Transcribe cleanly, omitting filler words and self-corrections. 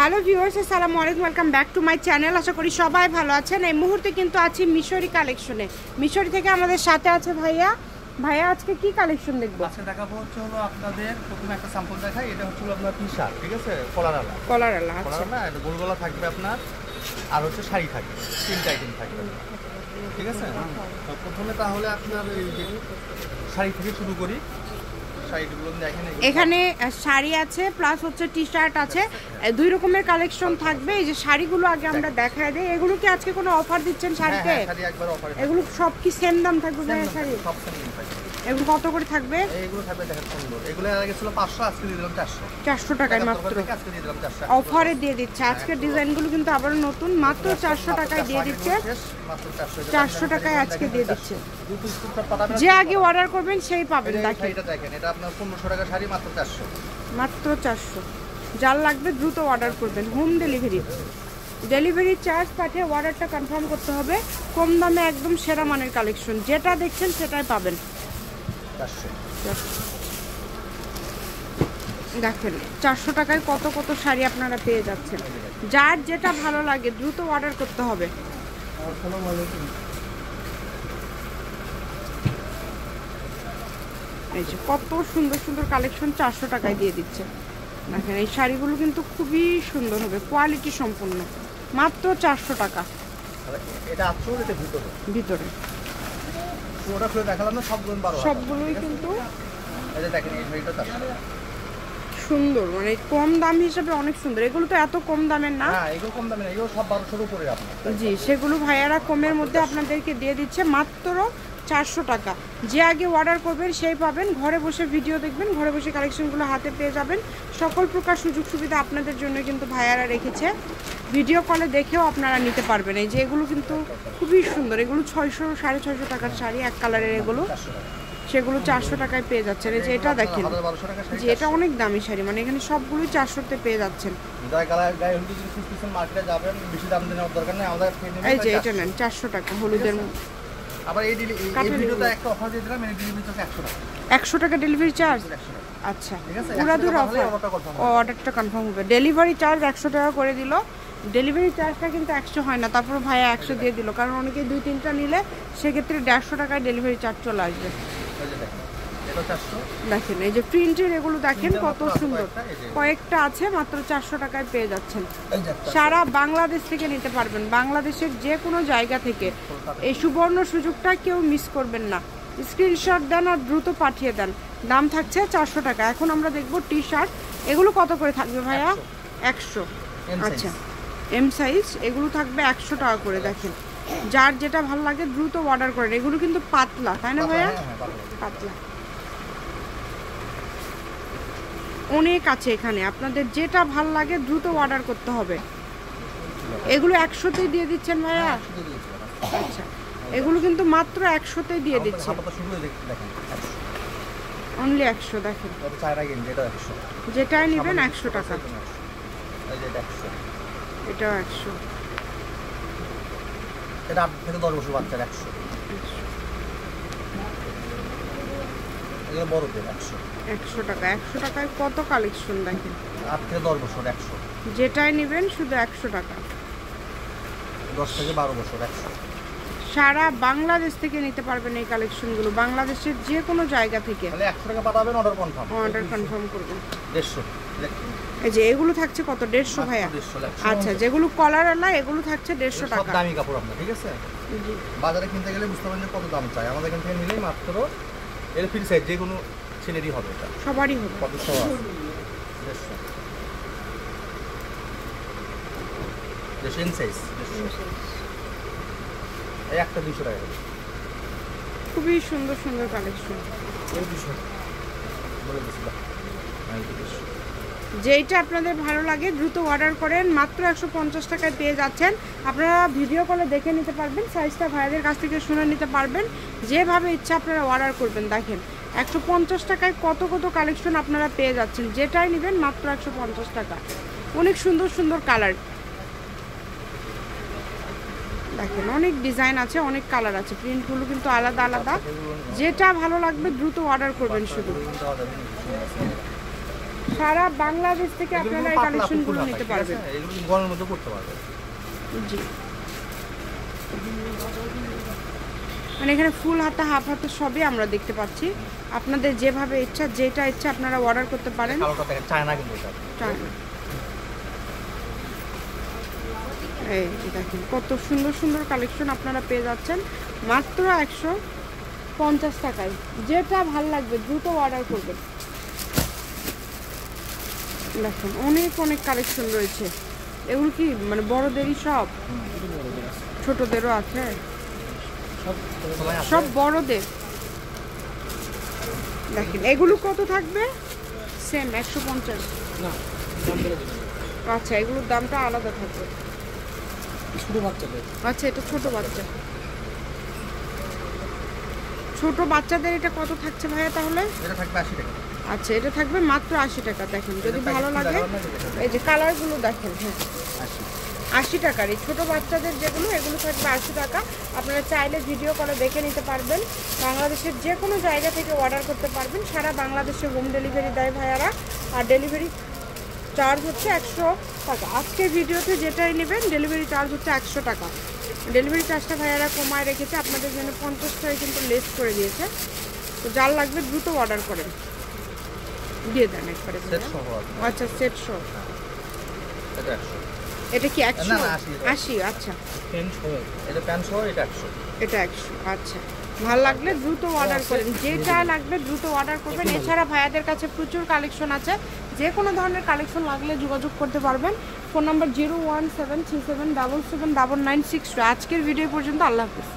Hello viewers, আসসালামু আলাইকুম, welcome back to my channel. আশা করি সবাই ভালো আছেন। এই মুহূর্তে কিন্তু আছি মিশরি কালেকশনে। মিশরি থেকে আমাদের সাথে আছে ভাইয়া। ভাইয়া আজকে কি কালেকশন দেখবো? আজকে দেখাবো হলো আপনাদের প্রথমে একটা স্যাম্পল দেখাই। এটা হলো আপনার টি-শার্ট, ঠিক আছে, কলারওয়ালা। আচ্ছা, না এটা গোল গলা থাকবে আপনার, আর শাড়ি থাকবে, তিনটা আইটেম থাকবে, ঠিক আছে। তো প্রথমে তাহলে আপনার এই যে শাড়ি থেকে শুরু করি। শাড়িগুলো দেখেন, এখানে শাড়ি আছে প্লাস হচ্ছে টি শার্ট আছে, দুই রকমের কালেকশন থাকবে। এই যে শাড়িগুলো আগে আমরা দেখায় দেই। এগুলো কি আজকে কোনো অফার দিচ্ছেন শাড়িতে? শাড়ি একবার অফার। এগুলো সব কি সেম দাম থাকবে ভাইয়া? শাড়ি সব সেম থাকবে। এগুলো কত করে থাকবে? এগুলো থাকবে দেখেন সুন্দর। এগুলো আগে ছিল 500, আজকে দিয়ে দিলাম 400। 400 টাকায় মাত্র আজকে দিয়ে দিলাম 400 অফারে দিয়ে দিচ্ছে। আজকের ডিজাইনগুলো কিন্তু আবার নতুন, মাত্র 400 টাকায় দিয়ে দিচ্ছে। মাত্র 400 টাকায় আজকে দিয়ে দিচ্ছে। যে আগে অর্ডার করবেন সেই পাবেন। দেখেন এটা আপনার 1500 টাকা শাড়ি, মাত্র 400। মাত্র 400। যার লাগবে দ্রুত অর্ডার করবেন। হোম ডেলিভারি চার্জ পাঠিয়ে অর্ডারটা কনফার্ম করতে হবে। কম দামে একদম সেরা মানের কালেকশন, যেটা দেখছেন সেটাই পাবেন। 400 দেখেন 400 টাকায় কত কত শাড়ি আপনারা পেয়ে যাচ্ছেন। যার যেটা ভালো লাগে দ্রুত অর্ডার করতে হবে। এই যে কত সুন্দর সুন্দর কালেকশন 400 টাকায় দিয়ে দিচ্ছে। দেখেন এই শাড়িগুলো কিন্তু খুবই সুন্দর হবে, কোয়ালিটি সম্পূর্ণ, মাত্র 400 টাকা। এটা আচ্ছা, এটা ভিতরে পুরোটা খুলে দেখালাম না, সবগুলোই কিন্তু এই যে দেখেন এই শাড়িটা 400 সুন্দর, মানে কম দাম হিসেবে অনেক সুন্দর। এগুলো তো এত কম দামের না। হ্যাঁ, এগুলো কম দামের না, এগুলো সব 1200 এর উপরে আপনার। জি, সেগুলো ভাইয়ারা কমের মধ্যে আপনাদেরকে দিয়ে দিচ্ছে মাত্র 400 টাকা। যে আগে অর্ডার করবেন সেই পাবেন। ঘরে বসে ভিডিও দেখবেন, ঘরে বসে কালেকশনগুলো হাতে পেয়ে যাবেন। সকল প্রকার সুযোগ সুবিধা আপনাদের জন্য কিন্তু ভাইয়ারা রেখেছে। ভিডিও কলে দেখেও আপনারা নিতে পারবেন। এই যে এগুলো কিন্তু খুবই সুন্দর। এগুলো 600 650 টাকার শাড়ি, এক কালারের এগুলো, সেগুলো 400 টাকায় পেয়ে যাচ্ছেন। এই যে এটা দেখেন, যে এটা অনেক দামি শাড়ি, মানে এখানে সবগুলোই 400-তে পেয়ে যাচ্ছেন। এই যে এটা নেন 400 টাকা হলুদের। আবার এই ভিডিওতে একটা অফার দিয়ে দিলাম, এই ডেলিভারি চার্জ 100 টাকা। 100 টাকা ডেলিভারি চার্জ। আচ্ছা, পুরো দূর অফার, অর্ডারটা কনফার্ম হবে। ডেলিভারি চার্জ 100 টাকা করে দিল। ডেলিভারি চার্জটা কিন্তু 100 হয় না, তারপর ভাইয়া 100 দিয়ে দিল, কারণ অনেকে 2-3টা নিলে সেক্ষেত্রে 150 টাকায় ডেলিভারি চার্জ চলে আসবে। দেখেন এই যে প্রিন্টের এগুলো দেখেন কত সুন্দর, কয়েকটা আছে, মাত্র 400 টাকায় পেয়ে যাচ্ছেন। সারা বাংলাদেশ থেকে নিতে পারবেন, বাংলাদেশের যে কোনো জায়গা থেকে। এই সুবর্ণ সুযোগটা কেউ মিস করবেন না। স্ক্রিনশট দেন আর দ্রুত পাঠিয়ে দেন। দাম থাকছে 400 টাকা। এখন আমরা দেখব টি শার্ট। এগুলো কত করে থাকবে ভাইয়া? 100। আচ্ছা, এম সাইজ, এগুলো থাকবে 100 টাকা করে। দেখেন যার যেটা ভালো লাগে দ্রুত অর্ডার করেন। এগুলো কিন্তু পাতলা, তাই না ভাইয়া? পাতলা অনেক আছে এখানে, আপনাদের যেটা ভাল লাগে দ্রুত অর্ডার করতে হবে। এগুলো 100-তেই দিয়ে দিচ্ছেন ভাইয়া? আচ্ছা, এগুলো কিন্তু মাত্র 100-তেই দিয়ে দিচ্ছে, অনলি 100। দেখেন যেটাই নেবেন 100 টাকা। এটাও 100। এটা 8 থেকে 10 বছর বাচ্চার 100। এগুলো বড়দের 100 টাকা। 100 টাকায় কত কালেকশন দেখেন, 8 থেকে 10 বছর 100। যেটাই নেবেন শুধু 100 টাকা। 10 থেকে 12 বছর 100। সারা বাংলাদেশ থেকে নিতে পারবেন এই কালেকশনগুলো, বাংলাদেশের যে কোনো জায়গা থেকে। তাহলে 100 টাকা পাঠাবেন, অর্ডার কনফার্ম করবেন। 150। এই যে এগুলো থাকছে কত? 150 ভাইয়া? আচ্ছা, যেগুলো কলারওয়ালা এগুলো থাকছে 150 টাকা। সব দামি কাপড় আপনার, ঠিক আছে। বাজারে কিনতে গেলে বুঝতে পারবেন যে কত দাম চাই। আমাদের এখান থেকে নিলেই মাত্র এর ফ্রি সাইজ, যে কোনো ছেলেরই হবে, এটা সবারই হবে। কত সব 150 সাইজ। এই একটা 200 টাকা। খুবই সুন্দর সুন্দর কালেকশন। এই 200 বলে দিছিলাম। যেইটা আপনাদের ভালো লাগে দ্রুত অর্ডার করেন। মাত্র 150 টাকায় পেয়ে যাচ্ছেন। আপনারা ভিডিও কলে দেখে নিতে পারবেন, সাইজটা ভাইয়াদের কাছ থেকে শুনে নিতে পারবেন। যেভাবে ইচ্ছা আপনারা অর্ডার করবেন। দেখেন 150 টাকায় কত কত কালেকশন আপনারা পেয়ে যাচ্ছেন। যেটাই নেবেন মাত্র 150 টাকা। অনেক সুন্দর সুন্দর কালার, দেখেন অনেক ডিজাইন আছে, অনেক কালার আছে, প্রিন্টগুলো কিন্তু আলাদা আলাদা। যেটা ভালো লাগবে দ্রুত অর্ডার করবেন শুধু। সারা বাংলাদেশ থেকে আপনারা এই কালেকশনগুলো নিতে পারবেন। এগুলো গরমের মধ্যে করতে পারবেন। জি, মানে এখানে ফুল হাতা হাফ হাতা সবই আমরা দেখতে পাচ্ছি। আপনাদের যেভাবে ইচ্ছা, যেটা ইচ্ছা আপনারা অর্ডার করতে পারেন। কালোটা দেখেন, চায়না কিন্তু এটা। চায়না। এই যে দেখেন কত সুন্দর সুন্দর কালেকশন আপনারা পেয়ে যাচ্ছেন মাত্র 150 টাকায়। যেটা ভাল লাগবে দ্রুত অর্ডার করবেন। দেখুন অনেক অনেক কালেকশন রয়েছে। এগুলো কি মানে বড়দেরই সব, ছোটদেরও আছে? সব বড়দের। দেখেন এগুলো কত থাকবে? সেম 150 না, আচ্ছা, এগুলোর দামটা আলাদা থাকবে। ছোট বাচ্চাদের। আচ্ছা, এটা ছোট বাচ্চা, ছোট বাচ্চাদের এটা কত থাকছে ভাইয়া তাহলে? এটা থাকবে 80 টাকা। আচ্ছা, এটা থাকবে মাত্র 80 টাকা। দেখেন যদি ভালো লাগে, এই যে কালারগুলো দেখেন, হ্যাঁ 80 টাকার এই ছোটো বাচ্চাদের যেগুলো, এগুলো থাকবে 80 টাকা। আপনারা চাইলে ভিডিও করে দেখে নিতে পারবেন। বাংলাদেশের যে কোনো জায়গা থেকে অর্ডার করতে পারবেন। সারা বাংলাদেশে হোম ডেলিভারি দেয় ভাইয়ারা, আর ডেলিভারি চার্জ হচ্ছে 100 টাকা। আজকের ভিডিওতে যেটাই নেবেন ডেলিভারি চার্জ হচ্ছে 100 টাকা। ডেলিভারি চার্জটা ভাইয়ারা কমায় রেখেছে আপনাদের জন্য, 50 টাকা কিন্তু লেস করে দিয়েছে। তো যার লাগবে দ্রুত অর্ডার করেন, দিয়ে দেন একবারে। আচ্ছা, সেট শো এটা 100। এটা কি 100? না, 80। আচ্ছা, এটা প্যান্ট সহ এটা 100। এটা 100। আচ্ছা, ভালো লাগলে দ্রুত অর্ডার করেন, যেটা লাগবে দ্রুত অর্ডার করবেন। এছাড়া ভাইয়াদের কাছে প্রচুর কালেকশন আছে, যে কোনো ধরনের কালেকশন লাগলে যোগাযোগ করতে পারবেন। Phone number 01737779962। আজকের ভিডিও পর্যন্ত, আল্লাহ হাফিজ।